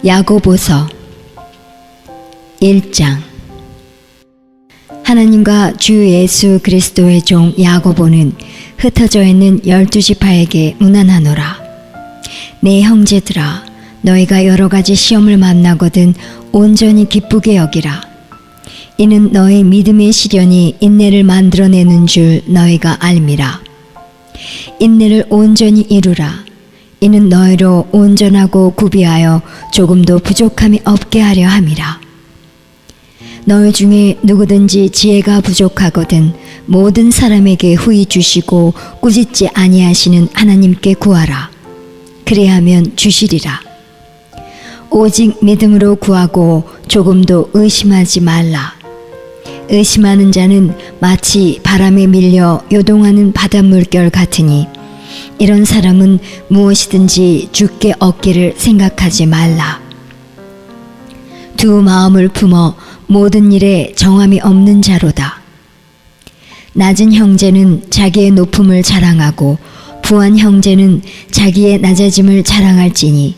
야고보서 1장. 하나님과 주 예수 그리스도의 종 야고보는 흩어져 있는 12지파에게 문안하노라. 내 형제들아, 너희가 여러 가지 시험을 만나거든 온전히 기쁘게 여기라. 이는 너희 믿음의 시련이 인내를 만들어내는 줄 너희가 알미라. 인내를 온전히 이루라. 이는 너희로 온전하고 구비하여 조금도 부족함이 없게 하려 함이라. 너희 중에 누구든지 지혜가 부족하거든 모든 사람에게 후히 주시고 꾸짖지 아니하시는 하나님께 구하라. 그래야면 주시리라. 오직 믿음으로 구하고 조금도 의심하지 말라. 의심하는 자는 마치 바람에 밀려 요동하는 바닷물결 같으니 이런 사람은 무엇이든지 주께 얻기를 생각하지 말라. 두 마음을 품어 모든 일에 정함이 없는 자로다. 낮은 형제는 자기의 높음을 자랑하고 부한 형제는 자기의 낮아짐을 자랑할지니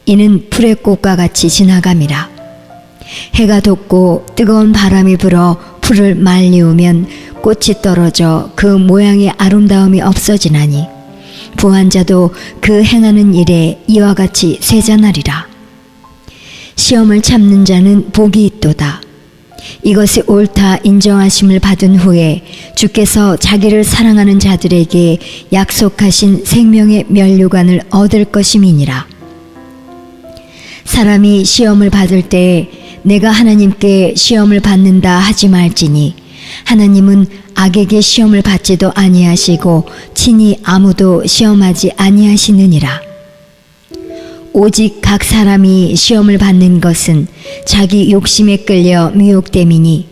이는 풀의 꽃과 같이 지나감이라. 해가 돋고 뜨거운 바람이 불어 풀을 말리우면 꽃이 떨어져 그 모양의 아름다움이 없어지나니 부한 자도 그 행하는 일에 이와 같이 쇠잔하리라. 시험을 참는 자는 복이 있도다. 이것이 옳다 인정하심을 받은 후에 주께서 자기를 사랑하는 자들에게 약속하신 생명의 면류관을 얻을 것임이니라. 사람이 시험을 받을 때에 내가 하나님께 시험을 받는다 하지 말지니 하나님은 악에게 시험을 받지도 아니하시고 친히 아무도 시험하지 아니하시느니라. 오직 각 사람이 시험을 받는 것은 자기 욕심에 끌려 미혹됨이니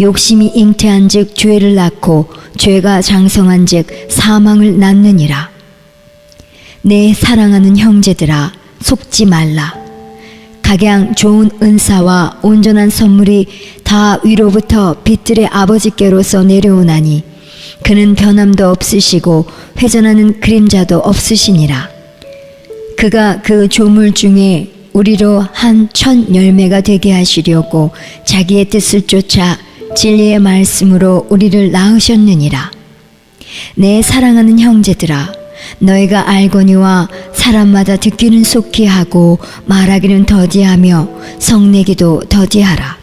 욕심이 잉태한 즉 죄를 낳고 죄가 장성한 즉 사망을 낳느니라. 내 사랑하는 형제들아, 속지 말라. 각양 좋은 은사와 온전한 선물이 다 위로부터 빛들의 아버지께로서 내려오나니 그는 변함도 없으시고 회전하는 그림자도 없으시니라. 그가 그 조물 중에 우리로 한 천 열매가 되게 하시려고 자기의 뜻을 쫓아 진리의 말씀으로 우리를 낳으셨느니라. 내 사랑하는 형제들아, 너희가 알거니와 사람마다 듣기는 속히 하고 말하기는 더디하며 성내기도 더디하라.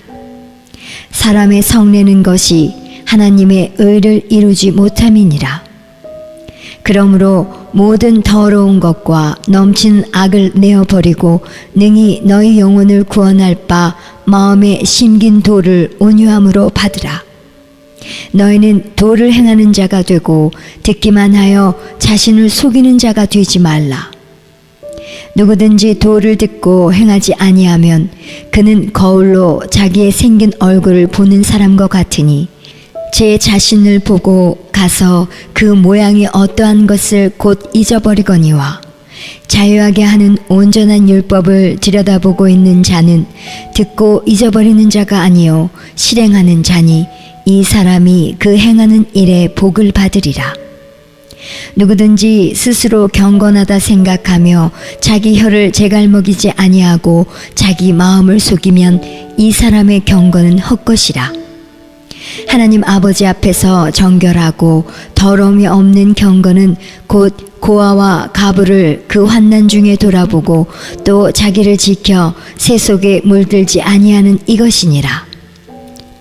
사람의 성내는 것이 하나님의 의를 이루지 못함이니라. 그러므로 모든 더러운 것과 넘치는 악을 내어버리고 능히 너희 영혼을 구원할 바 마음에 심긴 도를 온유함으로 받으라. 너희는 도를 행하는 자가 되고 듣기만 하여 자신을 속이는 자가 되지 말라. 누구든지 도를 듣고 행하지 아니하면 그는 거울로 자기의 생긴 얼굴을 보는 사람과 같으니 제 자신을 보고 가서 그 모양이 어떠한 것을 곧 잊어버리거니와 자유하게 하는 온전한 율법을 들여다보고 있는 자는 듣고 잊어버리는 자가 아니요 실행하는 자니 이 사람이 그 행하는 일에 복을 받으리라. 누구든지 스스로 경건하다 생각하며 자기 혀를 제갈먹이지 아니하고 자기 마음을 속이면 이 사람의 경건은 헛것이라. 하나님 아버지 앞에서 정결하고 더러움이 없는 경건은 곧 고아와 가부를 그 환난 중에 돌아보고 또 자기를 지켜 새 속에 물들지 아니하는 이것이니라.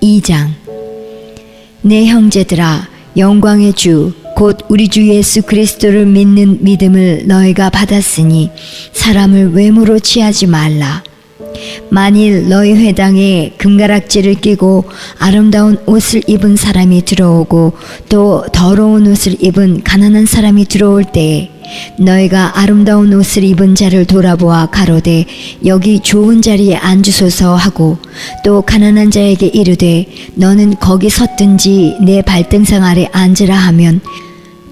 2장. 내 형제들아, 영광의 주 곧 우리 주 예수 그리스도를 믿는 믿음을 너희가 받았으니 사람을 외모로 취하지 말라. 만일 너희 회당에 금가락지를 끼고 아름다운 옷을 입은 사람이 들어오고 또 더러운 옷을 입은 가난한 사람이 들어올 때에 너희가 아름다운 옷을 입은 자를 돌아보아 가로되 여기 좋은 자리에 앉으소서 하고 또 가난한 자에게 이르되 너는 거기 섰든지 내 발등상 아래 앉으라 하면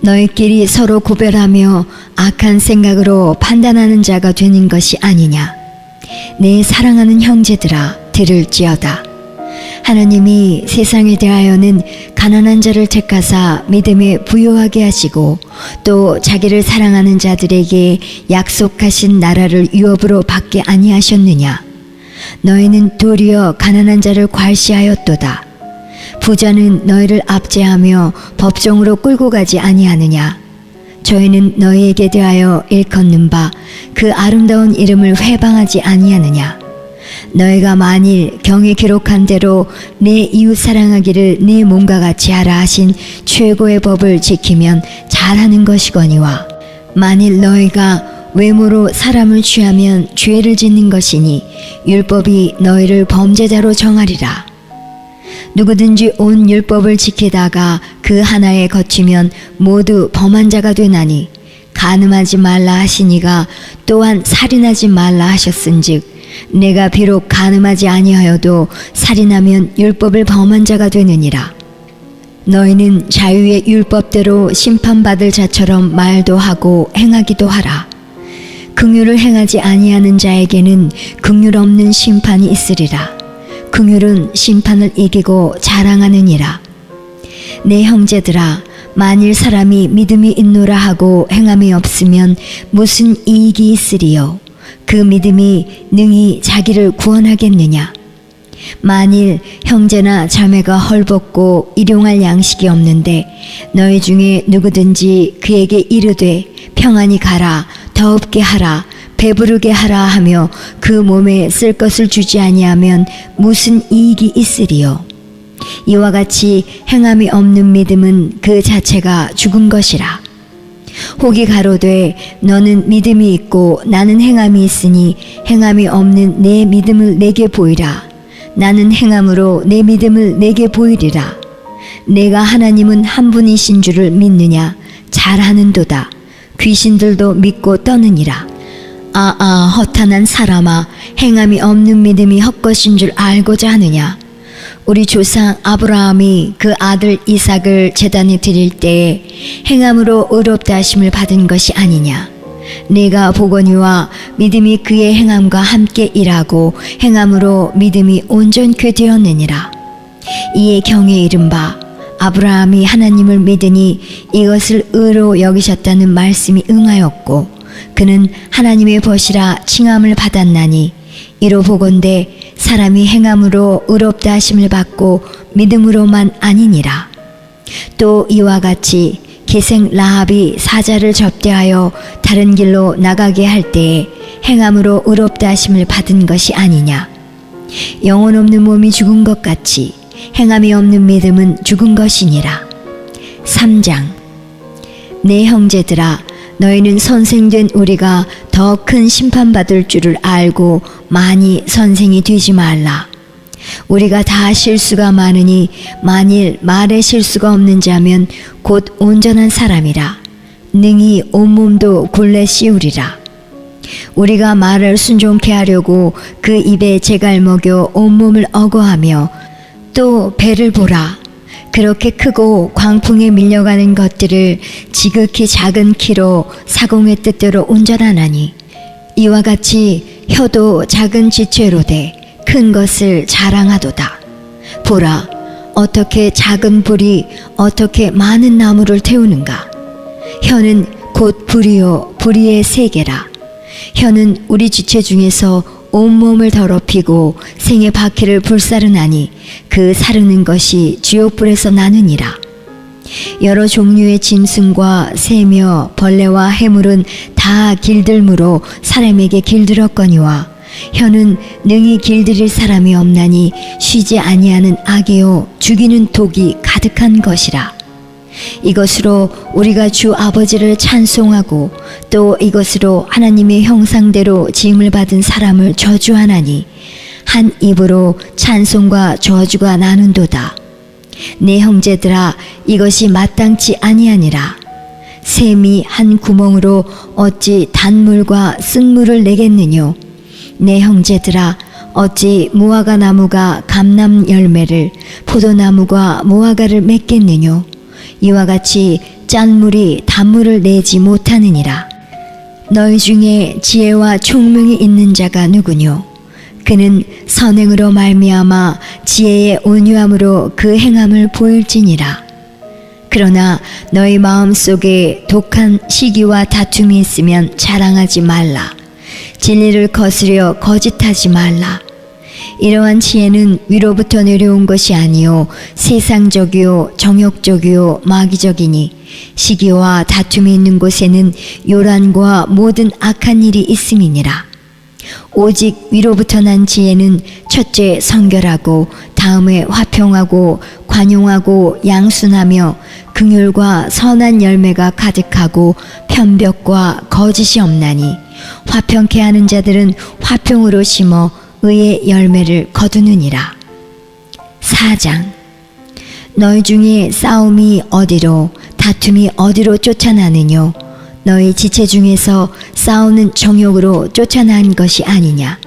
너희끼리 서로 구별하며 악한 생각으로 판단하는 자가 되는 것이 아니냐. 내 사랑하는 형제들아, 들을지어다. 하나님이 세상에 대하여는 가난한 자를 택하사 믿음에 부요하게 하시고 또 자기를 사랑하는 자들에게 약속하신 나라를 유업으로 받게 아니하셨느냐. 너희는 도리어 가난한 자를 괄시하였도다. 부자는 너희를 압제하며 법정으로 끌고 가지 아니하느냐. 저희는 너희에게 대하여 일컫는 바 그 아름다운 이름을 회방하지 아니하느냐. 너희가 만일 경에 기록한 대로 내 이웃 사랑하기를 내 몸과 같이 하라 하신 최고의 법을 지키면 잘하는 것이거니와, 만일 너희가 외모로 사람을 취하면 죄를 짓는 것이니 율법이 너희를 범죄자로 정하리라. 누구든지 온 율법을 지키다가 그 하나에 거치면 모두 범한 자가 되나니, 간음하지 말라 하시니가 또한 살인하지 말라 하셨은즉 내가 비록 간음하지 아니하여도 살인하면 율법을 범한 자가 되느니라. 너희는 자유의 율법대로 심판받을 자처럼 말도 하고 행하기도 하라. 긍휼을 행하지 아니하는 자에게는 긍휼 없는 심판이 있으리라. 긍휼은 심판을 이기고 자랑하느니라. 내 형제들아, 만일 사람이 믿음이 있노라 하고 행함이 없으면 무슨 이익이 있으리요? 그 믿음이 능히 자기를 구원하겠느냐? 만일 형제나 자매가 헐벗고 일용할 양식이 없는데 너희 중에 누구든지 그에게 이르되 평안히 가라, 더웁게 하라, 배부르게 하라 하며 그 몸에 쓸 것을 주지 아니하면 무슨 이익이 있으리요? 이와 같이 행함이 없는 믿음은 그 자체가 죽은 것이라. 혹이 가로되 너는 믿음이 있고 나는 행함이 있으니 행함이 없는 내 믿음을 내게 보이라. 나는 행함으로 내 믿음을 내게 보이리라. 내가 하나님은 한 분이신 줄을 믿느냐? 잘하는도다. 귀신들도 믿고 떠느니라. 허탄한 사람아, 행함이 없는 믿음이 헛것인 줄 알고자 하느냐? 우리 조상 아브라함이 그 아들 이삭을 제단에 드릴 때에 행함으로 의롭다 하심을 받은 것이 아니냐. 내가 보거니와 믿음이 그의 행함과 함께 일하고 행함으로 믿음이 온전케 되었느니라. 이에 경에 이른바 아브라함이 하나님을 믿으니 이것을 의로 여기셨다는 말씀이 응하였고 그는 하나님의 벗이라 칭함을 받았나니, 이로 보건대 사람이 행함으로 의롭다 하심을 받고 믿음으로만 아니니라. 또 이와 같이 기생 라합이 사자를 접대하여 다른 길로 나가게 할 때에 행함으로 의롭다 하심을 받은 것이 아니냐. 영혼 없는 몸이 죽은 것 같이 행함이 없는 믿음은 죽은 것이니라. 3장. 내 형제들아, 너희는 선생된 우리가 더 큰 심판받을 줄을 알고 많이 선생이 되지 말라. 우리가 다 실수가 많으니 만일 말에 실수가 없는 자면 곧 온전한 사람이라. 능히 온몸도 굴레 씌우리라. 우리가 말을 순종케 하려고 그 입에 재갈 먹여 온몸을 어거하며 또 배를 보라. 그렇게 크고 광풍에 밀려가는 것들을 지극히 작은 키로 사공의 뜻대로 운전하나니, 이와 같이 혀도 작은 지체로 돼 큰 것을 자랑하도다. 보라, 어떻게 작은 불이 어떻게 많은 나무를 태우는가. 혀는 곧 불이요 불의의 세계라. 혀는 우리 지체 중에서 온몸을 더럽히고 생의 바퀴를 불사르나니 그 사르는 것이 지옥불에서 나느니라. 여러 종류의 짐승과 새며 벌레와 해물은 다 길들므로 사람에게 길들었거니와, 혀는 능히 길들일 사람이 없나니 쉬지 아니하는 악이요 죽이는 독이 가득한 것이라. 이것으로 우리가 주 아버지를 찬송하고 또 이것으로 하나님의 형상대로 지음을 받은 사람을 저주하나니 한 입으로 찬송과 저주가 나는도다. 내 형제들아, 이것이 마땅치 아니하니라. 샘이 한 구멍으로 어찌 단물과 쓴물을 내겠느뇨. 내 형제들아, 어찌 무화과 나무가 감람 열매를, 포도나무가 무화과를 맺겠느뇨. 이와 같이 짠물이 단물을 내지 못하느니라. 너희 중에 지혜와 총명이 있는 자가 누구뇨? 그는 선행으로 말미암아 지혜의 온유함으로 그 행함을 보일지니라. 그러나 너희 마음속에 독한 시기와 다툼이 있으면 자랑하지 말라. 진리를 거스려 거짓하지 말라. 이러한 지혜는 위로부터 내려온 것이 아니요 세상적이요 정욕적이요 마귀적이니 시기와 다툼이 있는 곳에는 요란과 모든 악한 일이 있음이니라. 오직 위로부터 난 지혜는 첫째 성결하고 다음에 화평하고 관용하고 양순하며 긍휼과 선한 열매가 가득하고 편벽과 거짓이 없나니 화평케 하는 자들은 화평으로 심어 의의 열매를 거두느니라. 4장. 너희 중에 싸움이 어디로 다툼이 어디로 쫓아나느뇨? 너희 지체 중에서 싸우는 정욕으로 쫓아난 것이 아니냐?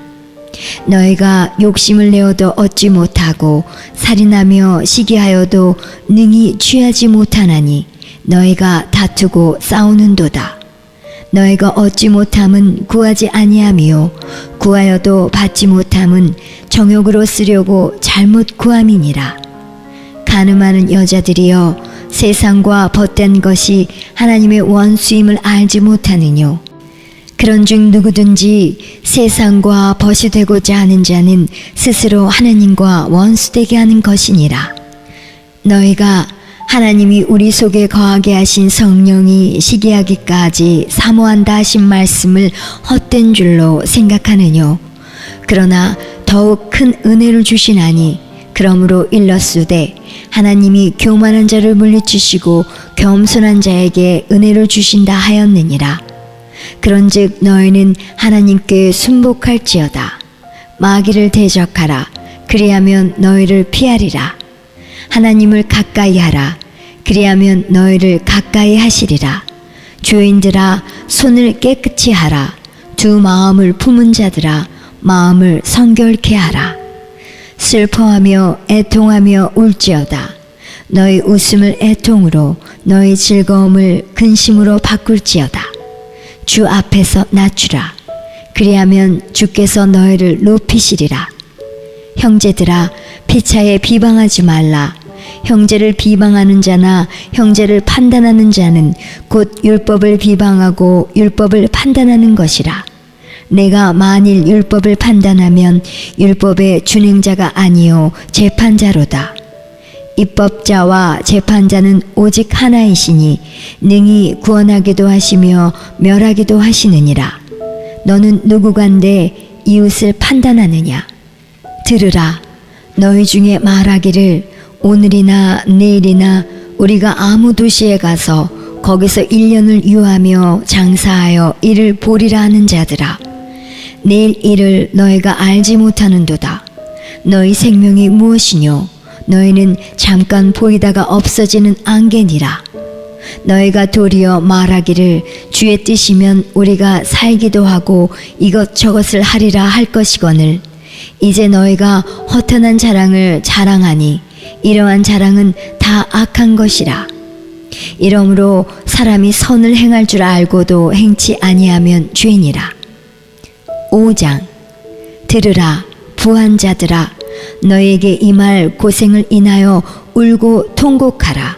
너희가 욕심을 내어도 얻지 못하고 살인하며 시기하여도 능히 취하지 못하나니 너희가 다투고 싸우는도다. 너희가 얻지 못함은 구하지 아니함이요 구하여도 받지 못함은 정욕으로 쓰려고 잘못 구함이니라. 가늠하는 여자들이여 세상과 벗된 것이 하나님의 원수임을 알지 못하느뇨? 그런즉 누구든지 세상과 벗이 되고자 하는 자는 스스로 하나님과 원수되게 하는 것이니라. 너희가 하나님이 우리 속에 거하게 하신 성령이 시기하기까지 사모한다 하신 말씀을 헛된 줄로 생각하느뇨? 그러나 더욱 큰 은혜를 주시나니 그러므로 일렀으되 하나님이 교만한 자를 물리치시고 겸손한 자에게 은혜를 주신다 하였느니라. 그런즉 너희는 하나님께 순복할지어다. 마귀를 대적하라. 그리하면 너희를 피하리라. 하나님을 가까이 하라. 그리하면 너희를 가까이 하시리라. 죄인들아 손을 깨끗이 하라. 두 마음을 품은 자들아 마음을 성결케 하라. 슬퍼하며 애통하며 울지어다. 너희 웃음을 애통으로 너희 즐거움을 근심으로 바꿀지어다. 주 앞에서 낮추라. 그리하면 주께서 너희를 높이시리라. 형제들아 피차에 비방하지 말라. 형제를 비방하는 자나 형제를 판단하는 자는 곧 율법을 비방하고 율법을 판단하는 것이라. 내가 만일 율법을 판단하면 율법의 준행자가 아니요 재판자로다. 입법자와 재판자는 오직 하나이시니 능히 구원하기도 하시며 멸하기도 하시느니라. 너는 누구간데 이웃을 판단하느냐? 들으라. 너희 중에 말하기를 오늘이나 내일이나 우리가 아무 도시에 가서 거기서 1년을 유하며 장사하여 이를 보리라 하는 자들아. 내일 일을 너희가 알지 못하는도다. 너희 생명이 무엇이뇨? 너희는 잠깐 보이다가 없어지는 안개니라. 너희가 도리어 말하기를 주의 뜻이면 우리가 살기도 하고 이것저것을 하리라 할 것이거늘 이제 너희가 허탄한 자랑을 자랑하니 이러한 자랑은 다 악한 것이라. 이러므로 사람이 선을 행할 줄 알고도 행치 아니하면 죄니라. 5장. 들으라 부한 자들아. 너희에게 이 말 고생을 인하여 울고 통곡하라.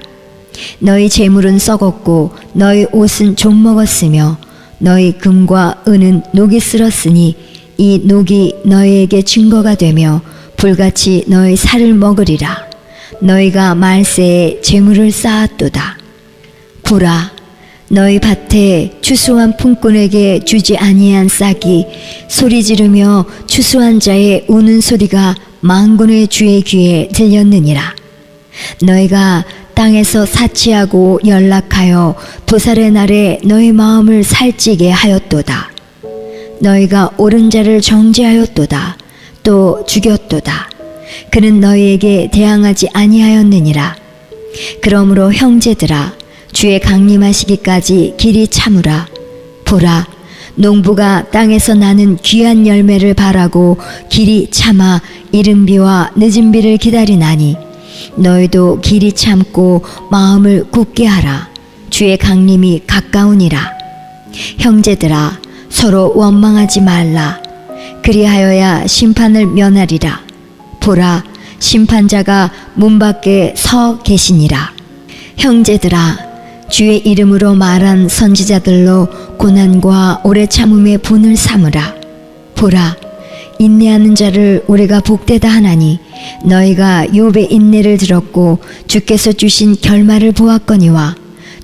너희 재물은 썩었고 너희 옷은 좀 먹었으며 너희 금과 은은 녹이 쓸었으니 이 녹이 너희에게 증거가 되며 불같이 너희 살을 먹으리라. 너희가 말세에 재물을 쌓았도다. 보라, 너희 밭에 추수한 품꾼에게 주지 아니한 싹이 소리 지르며 추수한 자의 우는 소리가 만군의 주의 귀에 들렸느니라. 너희가 땅에서 사치하고 연락하여 도살의 날에 너희 마음을 살찌게 하였도다. 너희가 옳은 자를 정죄하였도다. 또 죽였도다. 그는 너희에게 대항하지 아니하였느니라. 그러므로 형제들아, 주의 강림하시기까지 길이 참으라. 보라, 농부가 땅에서 나는 귀한 열매를 바라고 길이 참아 이른 비와 늦은 비를 기다리나니 너희도 길이 참고 마음을 굳게 하라. 주의 강림이 가까우니라. 형제들아, 서로 원망하지 말라. 그리하여야 심판을 면하리라. 보라, 심판자가 문 밖에 서 계시니라. 형제들아, 주의 이름으로 말한 선지자들로 고난과 오래 참음의 분을 삼으라. 보라, 인내하는 자를 우리가 복되다 하나니 너희가 욥의 인내를 들었고 주께서 주신 결말을 보았거니와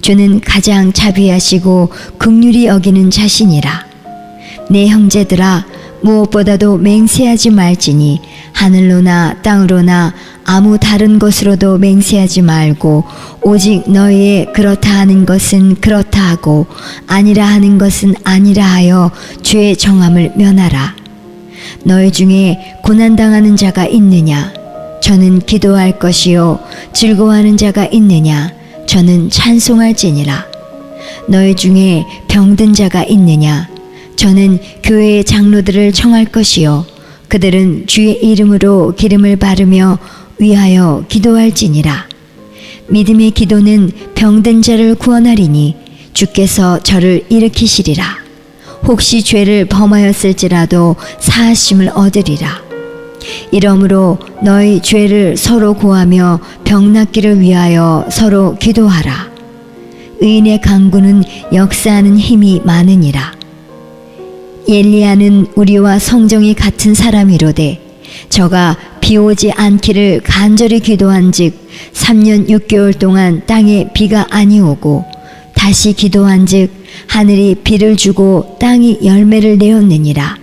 주는 가장 자비하시고 긍휼히 여기는 자신이라. 내 형제들아, 무엇보다도 맹세하지 말지니 하늘로나 땅으로나 아무 다른 것으로도 맹세하지 말고 오직 너희의 그렇다 하는 것은 그렇다 하고 아니라 하는 것은 아니라 하여 주의 정함을 면하라. 너희 중에 고난당하는 자가 있느냐? 저는 기도할 것이요. 즐거워하는 자가 있느냐? 저는 찬송할지니라. 너희 중에 병든 자가 있느냐? 저는 교회의 장로들을 청할 것이요. 그들은 주의 이름으로 기름을 바르며 위하여 기도할지니라. 믿음의 기도는 병든 자를 구원하리니 주께서 저를 일으키시리라. 혹시 죄를 범하였을지라도 사하심을 얻으리라. 이러므로 너희 죄를 서로 고하며 병 낫기를 위하여 서로 기도하라. 의인의 강구는 역사하는 힘이 많으니라. 엘리야는 우리와 성정이 같은 사람이로되 저가 비 오지 않기를 간절히 기도한즉 3년 6개월 동안 땅에 비가 아니오고 다시 기도한즉 하늘이 비를 주고 땅이 열매를 내었느니라.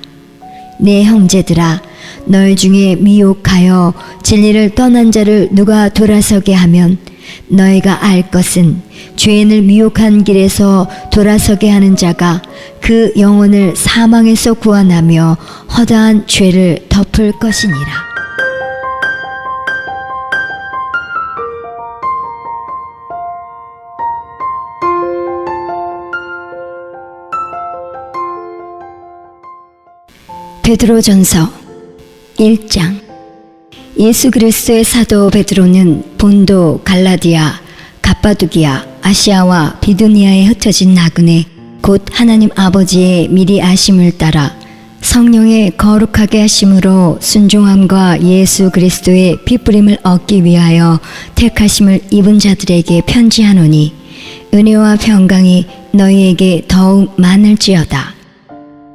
내 형제들아, 너희 중에 미혹하여 진리를 떠난 자를 누가 돌아서게 하면 너희가 알 것은 죄인을 미혹한 길에서 돌아서게 하는 자가 그 영혼을 사망에서 구원하며 허다한 죄를 덮을 것이니라. 베드로전서 1장. 예수 그리스도의 사도 베드로는 본도, 갈라디아, 갑바두기아, 아시아와 비두니아에 흩어진 나그네 곧 하나님 아버지의 미리 아심을 따라 성령의 거룩하게 하심으로 순종함과 예수 그리스도의 피뿌림을 얻기 위하여 택하심을 입은 자들에게 편지하노니 은혜와 평강이 너희에게 더욱 많을지어다.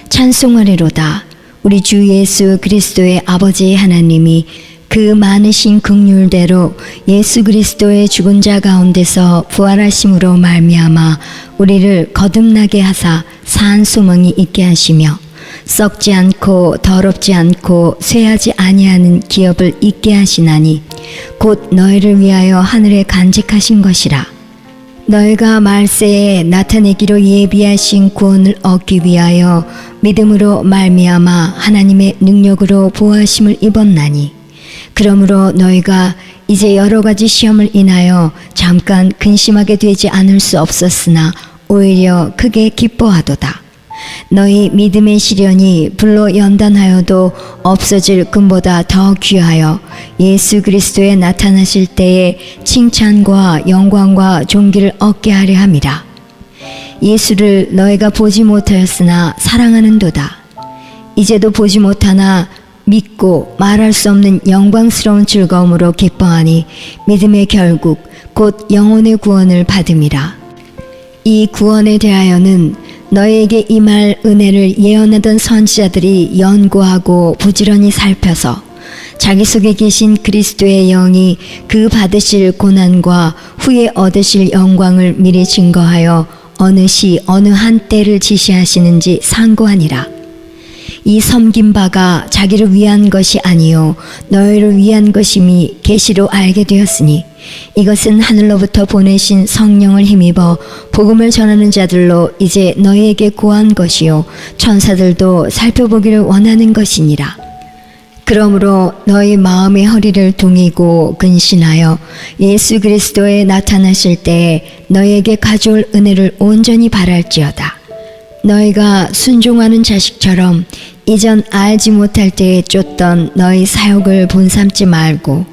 찬송하리로다. 우리 주 예수 그리스도의 아버지 하나님이 그 많으신 긍휼대로 예수 그리스도의 죽은 자 가운데서 부활하심으로 말미암아 우리를 거듭나게 하사 산 소망이 있게 하시며 썩지 않고 더럽지 않고 쇠하지 아니하는 기업을 있게 하시나니 곧 너희를 위하여 하늘에 간직하신 것이라. 너희가 말세에 나타내기로 예비하신 구원을 얻기 위하여 믿음으로 말미암아 하나님의 능력으로 보호하심을 입었나니 그러므로 너희가 이제 여러 가지 시험을 인하여 잠깐 근심하게 되지 않을 수 없었으나 오히려 크게 기뻐하도다. 너희 믿음의 시련이 불로 연단하여도 없어질 금보다 더 귀하여 예수 그리스도에 나타나실 때에 칭찬과 영광과 존귀를 얻게 하려 함이라. 예수를 너희가 보지 못하였으나 사랑하는도다. 이제도 보지 못하나 믿고 말할 수 없는 영광스러운 즐거움으로 기뻐하니 믿음의 결국 곧 영혼의 구원을 받음이라. 이 구원에 대하여는 너희에게 임할 은혜를 예언하던 선지자들이 연구하고 부지런히 살펴서 자기 속에 계신 그리스도의 영이 그 받으실 고난과 후에 얻으실 영광을 미리 증거하여 어느 시 어느 한 때를 지시하시는지 상고하니라. 이 섬긴 바가 자기를 위한 것이 아니요 너희를 위한 것임이 계시로 알게 되었으니 이것은 하늘로부터 보내신 성령을 힘입어 복음을 전하는 자들로 이제 너희에게 고한 것이요 천사들도 살펴보기를 원하는 것이니라. 그러므로 너희 마음의 허리를 동이고 근신하여 예수 그리스도에 나타나실 때에 너희에게 가져올 은혜를 온전히 바랄지어다. 너희가 순종하는 자식처럼 이전 알지 못할 때에 쫓던 너희 사욕을 본삼지 말고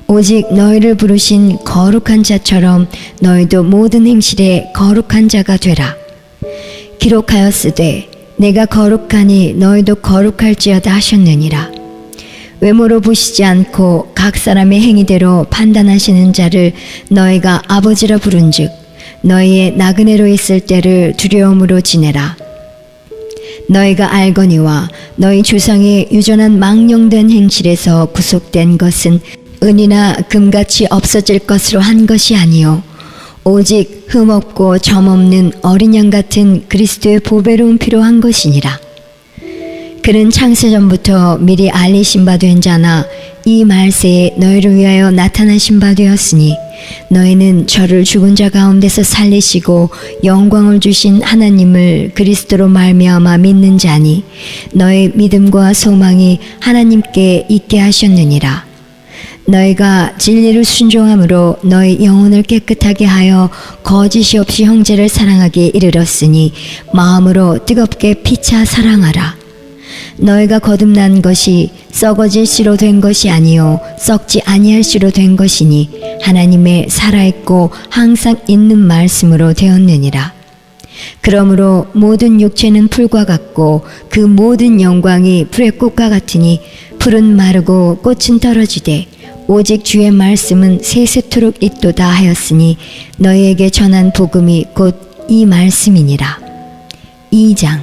오직 너희를 부르신 거룩한 자처럼 너희도 모든 행실에 거룩한 자가 되라. 기록하였으되 내가 거룩하니 너희도 거룩할지어다 하셨느니라. 외모로 보시지 않고 각 사람의 행위대로 판단하시는 자를 너희가 아버지라 부른즉 너희의 나그네로 있을 때를 두려움으로 지내라. 너희가 알거니와 너희 조상의 유전한 망령된 행실에서 구속된 것은 은이나 금같이 없어질 것으로 한 것이 아니요 오직 흠없고 점없는 어린 양 같은 그리스도의 보배로운 피로 한 것이니라. 그는 창세전부터 미리 알리신 바 된 자나 이 말세에 너희를 위하여 나타나신 바 되었으니 너희는 저를 죽은 자 가운데서 살리시고 영광을 주신 하나님을 그리스도로 말미암아 믿는 자니 너희 믿음과 소망이 하나님께 있게 하셨느니라. 너희가 진리를 순종함으로 너희 영혼을 깨끗하게 하여 거짓이 없이 형제를 사랑하기에 이르렀으니 마음으로 뜨겁게 피차 사랑하라. 너희가 거듭난 것이 썩어질 씨로 된 것이 아니요 썩지 아니할 씨로 된 것이니 하나님의 살아있고 항상 있는 말씀으로 되었느니라. 그러므로 모든 육체는 풀과 같고 그 모든 영광이 풀의 꽃과 같으니 풀은 마르고 꽃은 떨어지되 오직 주의 말씀은 세세토록 있도다 하였으니 너희에게 전한 복음이 곧 이 말씀이니라. 2장.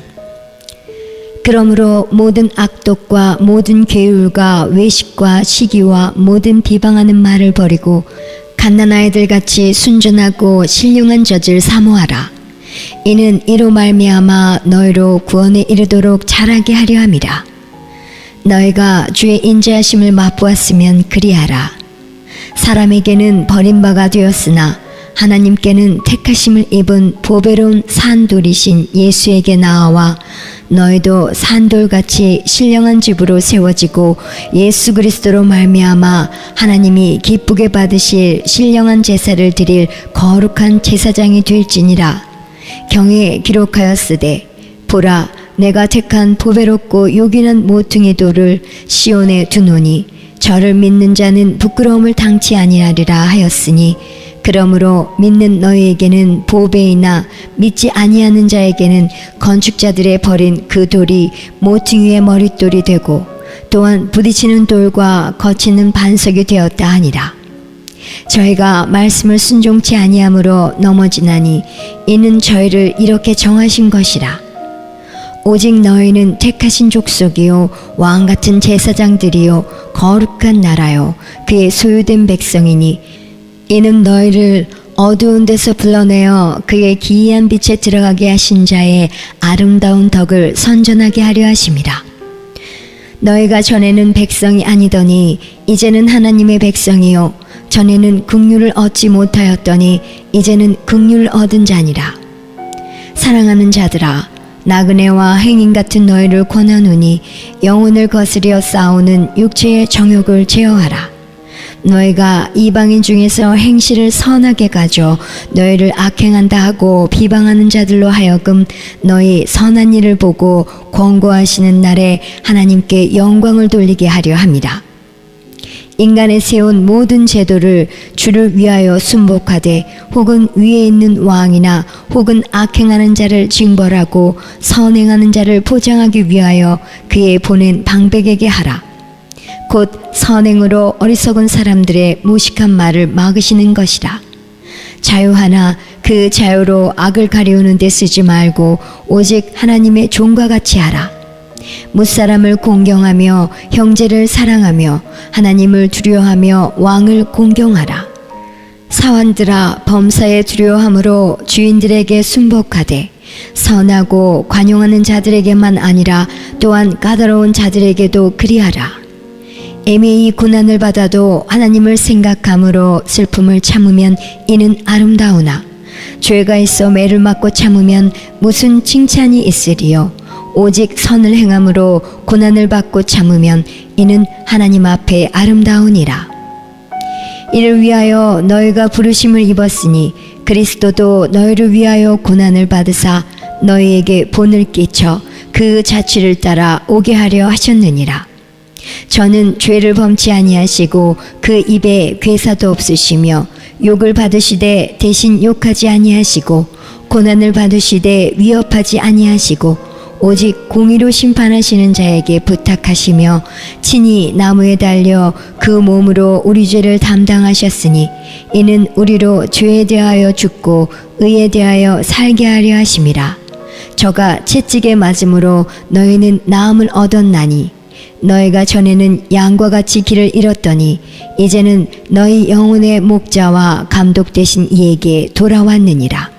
그러므로 모든 악독과 모든 괴율과 외식과 시기와 모든 비방하는 말을 버리고 갓난아이들 같이 순전하고 신령한 젖을 사모하라. 이는 이로 말미암아 너희로 구원에 이르도록 자라게 하려 함이라. 너희가 주의 인자하심을 맛보았으면 그리하라. 사람에게는 버림바가 되었으나 하나님께는 택하심을 입은 보배로운 산돌이신 예수에게 나아와 너희도 산돌같이 신령한 집으로 세워지고 예수 그리스도로 말미암아 하나님이 기쁘게 받으실 신령한 제사를 드릴 거룩한 제사장이 될지니라. 경에 기록하였으되 보라 내가 택한 보배롭고 요긴한 모퉁이 돌을 시온에 두노니 저를 믿는 자는 부끄러움을 당치 아니하리라 하였으니 그러므로 믿는 너희에게는 보배이나 믿지 아니하는 자에게는 건축자들의 버린 그 돌이 모퉁이의 머릿돌이 되고 또한 부딪히는 돌과 거치는 반석이 되었다 하니라. 저희가 말씀을 순종치 아니함으로 넘어지나니 이는 저희를 이렇게 정하신 것이라. 오직 너희는 택하신 족속이요 왕같은 제사장들이요 거룩한 나라요 그의 소유된 백성이니 이는 너희를 어두운 데서 불러내어 그의 기이한 빛에 들어가게 하신 자의 아름다운 덕을 선전하게 하려 하심이라. 너희가 전에는 백성이 아니더니 이제는 하나님의 백성이요 전에는 긍휼을 얻지 못하였더니 이제는 긍휼을 얻은 자니라. 사랑하는 자들아 나그네와 행인 같은 너희를 권하노니 영혼을 거스려 싸우는 육체의 정욕을 제어하라. 너희가 이방인 중에서 행실을 선하게 가져 너희를 악행한다 하고 비방하는 자들로 하여금 너희 선한 일을 보고 권고하시는 날에 하나님께 영광을 돌리게 하려 함이라. 인간에 세운 모든 제도를 주를 위하여 순복하되 혹은 위에 있는 왕이나 혹은 악행하는 자를 징벌하고 선행하는 자를 보장하기 위하여 그의 보낸 방백에게 하라. 곧 선행으로 어리석은 사람들의 무식한 말을 막으시는 것이라. 자유하나 그 자유로 악을 가리우는 데 쓰지 말고 오직 하나님의 종과 같이 하라. 무사람을 공경하며 형제를 사랑하며 하나님을 두려워하며 왕을 공경하라. 사환들아 범사에 두려워함으로 주인들에게 순복하되 선하고 관용하는 자들에게만 아니라 또한 까다로운 자들에게도 그리하라. 애매히 고난을 받아도 하나님을 생각함으로 슬픔을 참으면 이는 아름다우나 죄가 있어 매를 맞고 참으면 무슨 칭찬이 있으리요. 오직 선을 행함으로 고난을 받고 참으면 이는 하나님 앞에 아름다우니라. 이를 위하여 너희가 부르심을 입었으니 그리스도도 너희를 위하여 고난을 받으사 너희에게 본을 끼쳐 그 자취를 따라 오게 하려 하셨느니라. 저는 죄를 범치 아니하시고 그 입에 괴사도 없으시며 욕을 받으시되 대신 욕하지 아니하시고 고난을 받으시되 위협하지 아니하시고 오직 공의로 심판하시는 자에게 부탁하시며 친히 나무에 달려 그 몸으로 우리 죄를 담당하셨으니 이는 우리로 죄에 대하여 죽고 의에 대하여 살게 하려 하심이라. 저가 채찍에 맞음으로 너희는 나음을 얻었나니 너희가 전에는 양과 같이 길을 잃었더니 이제는 너희 영혼의 목자와 감독 되신 이에게 돌아왔느니라.